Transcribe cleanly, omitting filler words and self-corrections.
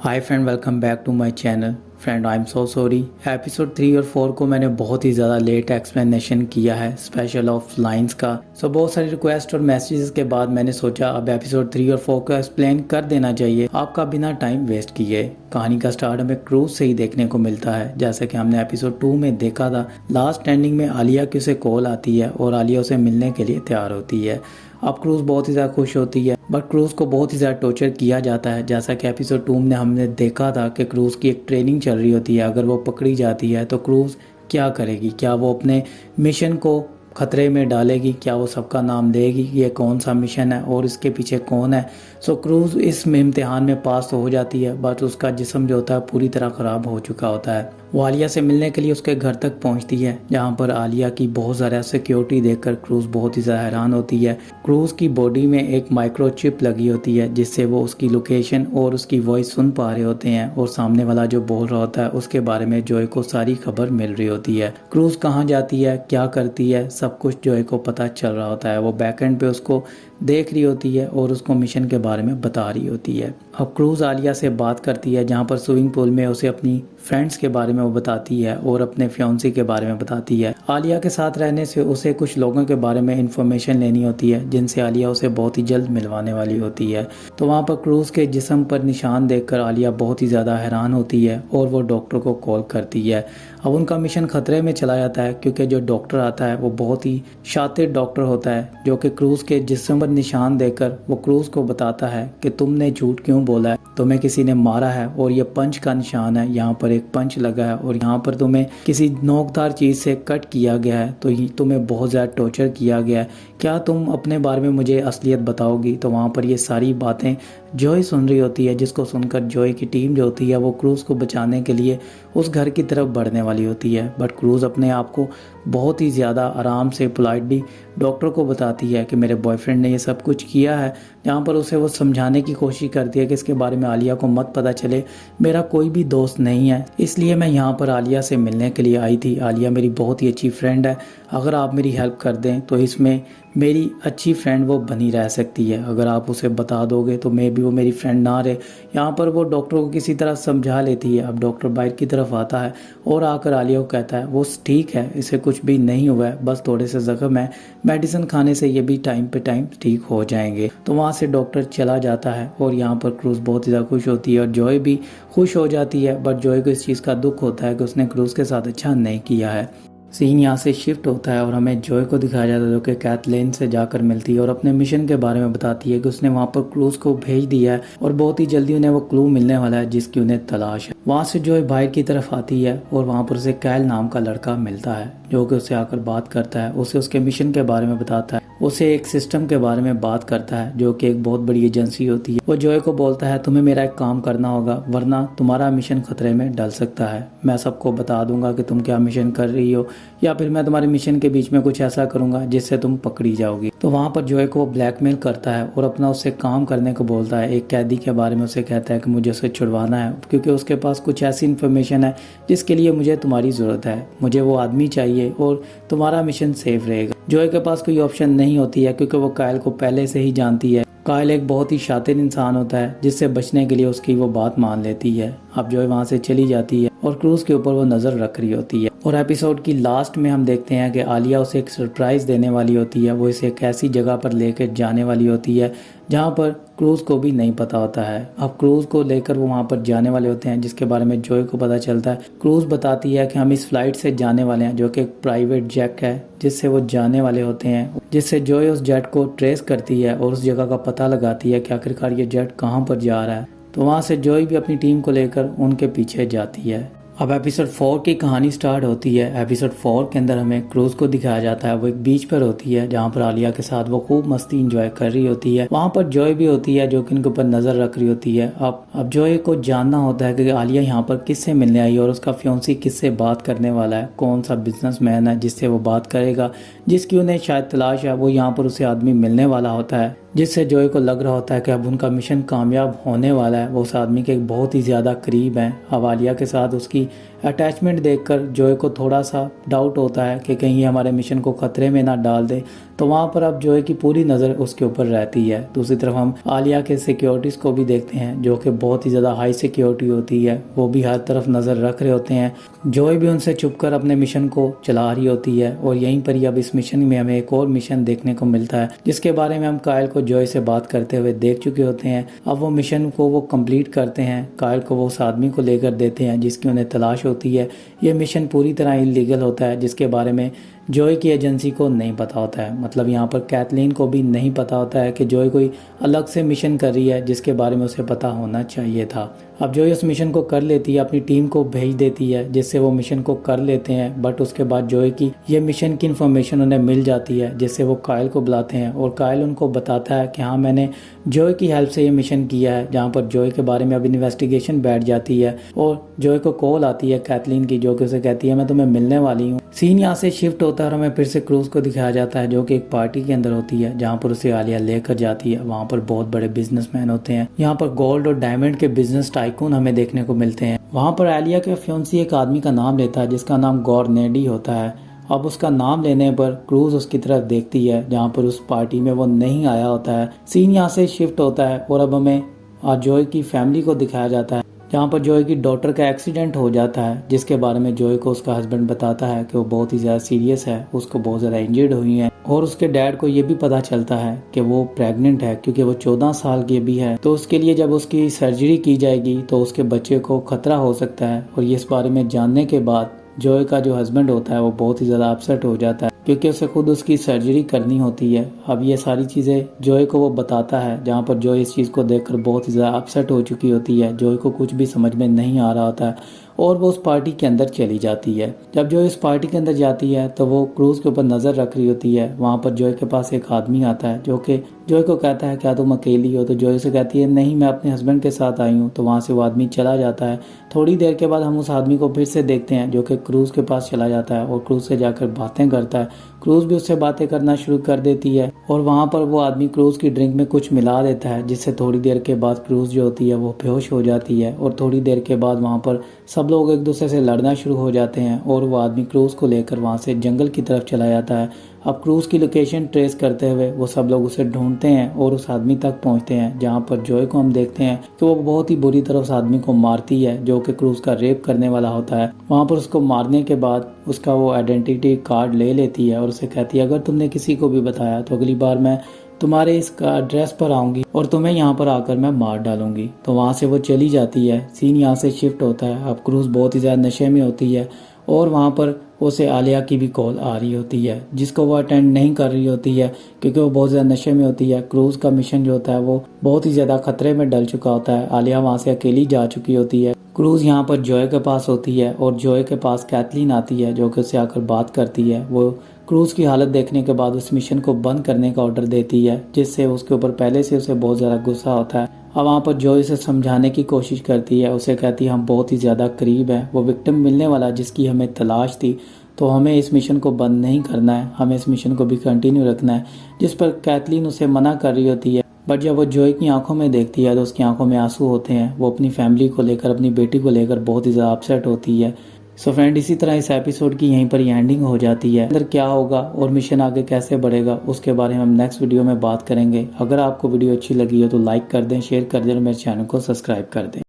Hi friend, welcome back to my channel. Friend, I am so sorry, episode 3 और 4 को मैंने बहुत ही ज़्यादा लेट एक्सप्लेनेशन किया है स्पेशल ऑफ लाइंस का। बहुत सारी रिक्वेस्ट और मैसेजेस के बाद मैंने सोचा अब एपिसोड 3 और 4 को एक्सप्लेन कर देना चाहिए आपका बिना टाइम वेस्ट किए। कहानी का स्टार्ट हमें क्रूज से ही देखने को मिलता है। जैसे कि हमने एपिसोड 2 में देखा था, लास्ट एंडिंग में आलिया की उसे कॉल आती है और आलिया उसे मिलने के लिए तैयार होती है। अब क्रूज बहुत ही ज़्यादा खुश होती है, बट क्रूज को बहुत ही ज़्यादा टॉर्चर किया जाता है। जैसा कि एपिसोड 2 में हमने देखा था कि क्रूज की एक ट्रेनिंग चल रही होती है। अगर वो पकड़ी जाती है तो क्रूज क्या करेगी? क्या वो अपने मिशन को खतरे में डालेगी? क्या वो सबका नाम देगी ये कौन सा मिशन है और इसके पीछे कौन है? क्रूज इस इम्तिहान में पास तो हो जाती है, बट उसका जिस्म जो होता है पूरी तरह ख़राब हो चुका होता है। वो आलिया से मिलने के लिए उसके घर तक पहुंचती है, जहां पर आलिया की बहुत ज़्यादा सिक्योरिटी देखकर क्रूज बहुत ही ज़्यादा हैरान होती है। क्रूज की बॉडी में एक माइक्रोचिप लगी होती है, जिससे वो उसकी लोकेशन और उसकी वॉइस सुन पा रहे होते हैं और सामने वाला जो बोल रहा होता है उसके बारे में जॉय को सारी खबर मिल रही होती है। क्रूज कहाँ जाती है, क्या करती है, सब कुछ जॉय को पता चल रहा होता है। वो बैकएंड पे उसको देख रही होती है और उसको मिशन के बारे में बता रही होती है। अब क्रूज आलिया से बात करती है, जहाँ पर स्विमिंग पूल में उसे अपनी फ्रेंड्स के बारे में वो बताती है और अपने फियांसी के बारे में बताती है। आलिया के साथ रहने से उसे कुछ लोगों के बारे में इंफॉर्मेशन लेनी होती है, जिनसे आलिया उसे बहुत ही जल्द मिलवाने वाली होती है। तो वहाँ पर क्रूज के जिस्म पर निशान देखकर आलिया बहुत ही ज़्यादा हैरान होती है और वो डॉक्टर को कॉल करती है। अब उनका मिशन खतरे में चला जाता है, क्योंकि जो डॉक्टर आता है वो बहुत ही शातिर डॉक्टर होता है, जो कि क्रूज के जिस्म पर निशान देकर वो क्रूज को बताता है कि तुमने झूठ क्यों बोला है, तुम्हें किसी ने मारा है और ये पंच का निशान है, यहाँ पर एक पंच लगा है और यहाँ पर तुम्हें किसी नोकदार चीज से कट किया गया है, तो तुम्हें बहुत ज़्यादा टॉर्चर किया गया है। क्या तुम अपने बारे में मुझे असलियत बताओगी? तो वहाँ पर ये सारी बातें जॉय सुन रही होती है, जिसको सुनकर जॉय की टीम जो होती है वो क्रूज को बचाने के लिए उस घर की तरफ बढ़ने वाली होती है। बट क्रूज अपने आप को बहुत ही ज़्यादा आराम से पोलाइटली डॉक्टर को बताती है कि मेरे बॉयफ्रेंड ने ये सब कुछ किया है। यहाँ पर उसे वो समझाने की कोशिश करती है कि इसके बारे में आलिया को मत पता चले, मेरा कोई भी दोस्त नहीं है, इसलिए मैं यहाँ पर आलिया से मिलने के लिए आई थी। आलिया मेरी बहुत ही अच्छी फ्रेंड है, अगर आप मेरी हेल्प कर दें तो इसमें मेरी अच्छी फ्रेंड वो बनी रह सकती है। अगर आप उसे बता दोगे तो मे भी वो मेरी फ्रेंड ना रहे। यहाँ पर वो डॉक्टर को किसी तरह समझा लेती है। अब डॉक्टर बाहर की तरफ आता है और आकर आलिया को कहता है वो ठीक है, इसे कुछ भी नहीं हुआ है, बस थोड़े से जख्म है, मेडिसिन खाने से ये भी टाइम पे टाइम ठीक हो जाएंगे। तो वहाँ से डॉक्टर चला जाता है और यहाँ पर क्रूज बहुत ही ज़्यादा खुश होती है और जॉय भी खुश हो जाती है। बट जॉय को इस चीज़ का दुख होता है कि उसने क्रूज के साथ अच्छा नहीं किया है। सीन यहाँ से शिफ्ट होता है और हमें जॉय को दिखाया जाता है, जो कि कैथलीन से जाकर मिलती है और अपने मिशन के बारे में बताती है कि उसने वहाँ पर क्लूज को भेज दिया है और बहुत ही जल्दी उन्हें वो क्लू मिलने वाला है जिसकी उन्हें तलाश है। वहाँ से जॉय बाहर की तरफ आती है और वहाँ पर उसे कैल नाम का लड़का मिलता है, जो कि उससे आकर बात करता है, उसे उसके मिशन के बारे में बताता है, उसे एक सिस्टम के बारे में बात करता है जो कि एक बहुत बड़ी एजेंसी होती है। वो जॉय को बोलता है तुम्हें मेरा एक काम करना होगा, वरना तुम्हारा मिशन खतरे में डल सकता है। मैं सबको बता दूंगा कि तुम क्या मिशन कर रही हो, या फिर मैं तुम्हारे मिशन के बीच में कुछ ऐसा करूंगा जिससे तुम पकड़ी जाओगी। तो वहाँ पर जॉय को ब्लैकमेल करता है और अपना उससे काम करने को बोलता है। एक कैदी के बारे में उसे कहता है कि मुझे उसे छुड़वाना है, क्योंकि उसके पास कुछ ऐसी इन्फॉर्मेशन है जिसके लिए मुझे तुम्हारी ज़रूरत है। मुझे वो आदमी चाहिए और तुम्हारा मिशन सेफ रहेगा। जॉय के पास कोई ऑप्शन नहीं होती है, क्योंकि वो कायल को पहले से ही जानती है। कायल एक बहुत ही शातिर इंसान होता है, जिससे बचने के लिए उसकी वो बात मान लेती है। अब जॉय वहाँ से चली जाती है और क्रूज के ऊपर वो नज़र रख रही होती है। और एपिसोड की लास्ट में हम देखते हैं कि आलिया उसे एक सरप्राइज़ देने वाली होती है। वो इसे एक ऐसी जगह पर लेकर जाने वाली होती है जहाँ पर क्रूज को भी नहीं पता होता है। अब क्रूज को लेकर वो वहाँ पर जाने वाले होते हैं, जिसके बारे में जॉय को पता चलता है। क्रूज बताती है कि हम इस फ्लाइट से जाने वाले हैं, जो कि एक प्राइवेट जेट है जिससे वो जाने वाले होते हैं। जिससे जॉय उस जेट को ट्रेस करती है और उस जगह का पता लगाती है कि आखिरकार ये जेट कहाँ पर जा रहा है। तो वहाँ से जॉय भी अपनी टीम को लेकर उनके पीछे जाती है। अब एपिसोड 4 की कहानी स्टार्ट होती है। एपिसोड 4 के अंदर हमें क्रूज को दिखाया जाता है। वो एक बीच पर होती है, जहाँ पर आलिया के साथ वो खूब मस्ती इंजॉय कर रही होती है। वहाँ पर जॉय भी होती है, जो कि इनके ऊपर नजर रख रही होती है। अब जॉय को जानना होता है कि आलिया यहाँ पर किससे मिलने आई और उसका फियांसी किससे बात करने वाला है, कौन सा बिजनेसमैन है जिससे वो बात करेगा, जिसकी उन्हें शायद तलाश है। वो यहाँ पर उसे आदमी मिलने वाला होता है, जिससे जॉय को लग रहा होता है कि अब उनका मिशन कामयाब होने वाला है। वो उस आदमी के बहुत ही ज़्यादा करीब हैं। अब आलिया के साथ उसकी अटैचमेंट देखकर जॉय को थोड़ा सा डाउट होता है कि कहीं हमारे मिशन को खतरे में ना डाल दे। तो तो वहाँ पर अब जॉय की पूरी नज़र उसके ऊपर रहती है। दूसरी तरफ हम आलिया के सिक्योरिटीज़ को भी देखते हैं जो कि बहुत ही ज़्यादा हाई सिक्योरिटी होती है, वो भी हर तरफ नज़र रख रहे होते हैं। जॉय भी उनसे छुपकर अपने मिशन को चला रही होती है और यहीं पर ही अब इस मिशन में हमें एक और मिशन देखने को मिलता है जिसके बारे में हम कायल को जॉय से बात करते हुए देख चुके होते हैं। अब वो मिशन को वो कंप्लीट करते हैं, कायल को वो उस आदमी को लेकर देते हैं जिसकी उन्हें तलाश होती है। ये मिशन पूरी तरह इलीगल होता है जिसके बारे में जॉय की एजेंसी को नहीं पता होता है, मतलब यहाँ पर कैथलीन को भी नहीं पता होता है कि जॉय कोई अलग से मिशन कर रही है जिसके बारे में उसे पता होना चाहिए था। अब जॉय उस मिशन को कर लेती है, अपनी टीम को भेज देती है जिससे वो मिशन को कर लेते हैं। बट उसके बाद जॉय की ये मिशन की इन्फॉर्मेशन उन्हें मिल जाती है जिससे वो कायल को बुलाते हैं और कायल उनको बताता है कि हाँ मैंने जॉय की हेल्प से ये मिशन किया है। जहाँ पर जॉय के बारे में अब इन्वेस्टिगेशन बैठ जाती है और जॉय को कॉल आती है कैथलीन की जो कि उसे कहती है मैं तुम्हें मिलने वाली हूँ। सीन यहाँ से शिफ्ट होता है और हमें फिर से क्रूज को दिखाया जाता है जो कि एक पार्टी के अंदर होती है जहाँ पर उसे आलिया लेकर जाती है। वहाँ पर बहुत बड़े बिजनेसमैन होते हैं, यहाँ पर गोल्ड और डायमंड के बिजनेस टाइकून हमें देखने को मिलते हैं। वहाँ पर आलिया के फियांसी एक आदमी का नाम लेता है जिसका नाम गॉर्नेडी होता है। अब उसका नाम लेने पर क्रूज उसकी तरफ देखती है जहाँ पर उस पार्टी में वो नहीं आया होता है। सीन यहाँ से शिफ्ट होता है और अब हमें जॉय की फैमिली को दिखाया जाता है जहाँ पर जॉय की डॉटर का एक्सीडेंट हो जाता है जिसके बारे में जॉय को उसका हस्बैंड बताता है कि वो बहुत ही ज़्यादा सीरियस है, उसको बहुत ज़्यादा इंजर्ड हुई है। और उसके डैड को ये भी पता चलता है कि वो प्रेग्नेंट है क्योंकि वो 14 साल की भी है, तो उसके लिए जब उसकी सर्जरी की जाएगी तो उसके बच्चे को खतरा हो सकता है। और ये इस बारे में जानने के बाद जॉय का जो हस्बैंड होता है वो बहुत ही ज़्यादा अपसेट हो जाता है क्योंकि उसे खुद उसकी सर्जरी करनी होती है। अब ये सारी चीज़ें जॉय को वो बताता है जहाँ पर जॉय इस चीज़ को देखकर बहुत ही ज़्यादा अपसेट हो चुकी होती है। जॉय को कुछ भी समझ में नहीं आ रहा होता है और वो उस पार्टी के अंदर चली जाती है। जब जॉय इस पार्टी के अंदर जाती है तो वो क्रूज के ऊपर नज़र रख रही होती है। वहाँ पर जॉय के पास एक आदमी आता है जो कि जॉय को कहता है क्या तुम अकेली हो, तो जॉय से कहती है नहीं मैं अपने हस्बैंड के साथ आई हूँ। तो वहाँ से वो आदमी चला जाता है। थोड़ी देर के बाद हम उस आदमी को फिर से देखते हैं जो कि क्रूज के पास चला जाता है और क्रूज से जाकर बातें करता है। क्रूज भी उससे बातें करना शुरू कर देती है और वहाँ पर वो आदमी क्रूज की ड्रिंक में कुछ मिला देता है जिससे थोड़ी देर के बाद क्रूज जो होती है वो बेहोश हो जाती है। और थोड़ी देर के बाद वहाँ पर सब लोग एक दूसरे से लड़ना शुरू हो जाते हैं और वो आदमी क्रूज को लेकर वहाँ से जंगल की तरफ चला जाता है। अब क्रूज की लोकेशन ट्रेस करते हुए वो सब लोग उसे ढूंढते हैं और उस आदमी तक पहुंचते हैं जहां पर जॉय को हम देखते हैं कि वो बहुत ही बुरी तरह उस आदमी को मारती है जो कि क्रूज का रेप करने वाला होता है। वहां पर उसको मारने के बाद उसका वो आइडेंटिटी कार्ड ले लेती है और उसे कहती है अगर तुमने किसी को भी बताया तो अगली बार मैं तुम्हारे इस एड्रेस पर आऊंगी और तुम्हें यहाँ पर आकर मैं मार डालूंगी। तो वहाँ से वो चली जाती है। सीन यहाँ से शिफ्ट होता है। अब क्रूज बहुत ही ज़्यादा नशे में होती है और वहाँ पर उसे आलिया की भी कॉल आ रही होती है जिसको वो अटेंड नहीं कर रही होती है क्योंकि वो बहुत ज़्यादा नशे में होती है। क्रूज का मिशन जो होता है वो बहुत ही ज़्यादा खतरे में डल चुका होता है। आलिया वहाँ से अकेली जा चुकी होती है। क्रूज यहाँ पर जॉय के पास होती है और जॉय के पास कैथलीन आती है जो कि उससे आकर बात करती है। वो क्रूज की हालत देखने के बाद उस मिशन को बंद करने का ऑर्डर देती है जिससे उसके ऊपर पहले से उसे बहुत ज़्यादा गुस्सा होता है। अब वहाँ पर जॉय उसे समझाने की कोशिश करती है, उसे कहती है हम बहुत ही ज़्यादा करीब हैं, वो विक्टिम मिलने वाला जिसकी हमें तलाश थी, तो हमें इस मिशन को बंद नहीं करना है, हमें इस मिशन को भी कंटिन्यू रखना है। जिस पर कैथलीन उसे मना कर रही होती है। बट जब वो जॉय की आंखों में देखती है तो उसकी आंखों में आंसू होते हैं। वो अपनी फैमिली को लेकर, अपनी बेटी को लेकर बहुत ही ज़्यादा अपसेट होती है। सो फ्रेंड, इसी तरह इस एपिसोड की यहीं पर एंडिंग हो जाती है। अंदर क्या होगा और मिशन आगे कैसे बढ़ेगा उसके बारे में हम नेक्स्ट वीडियो में बात करेंगे। अगर आपको वीडियो अच्छी लगी हो तो लाइक कर दें, शेयर कर दें और मेरे चैनल को सब्सक्राइब कर दें।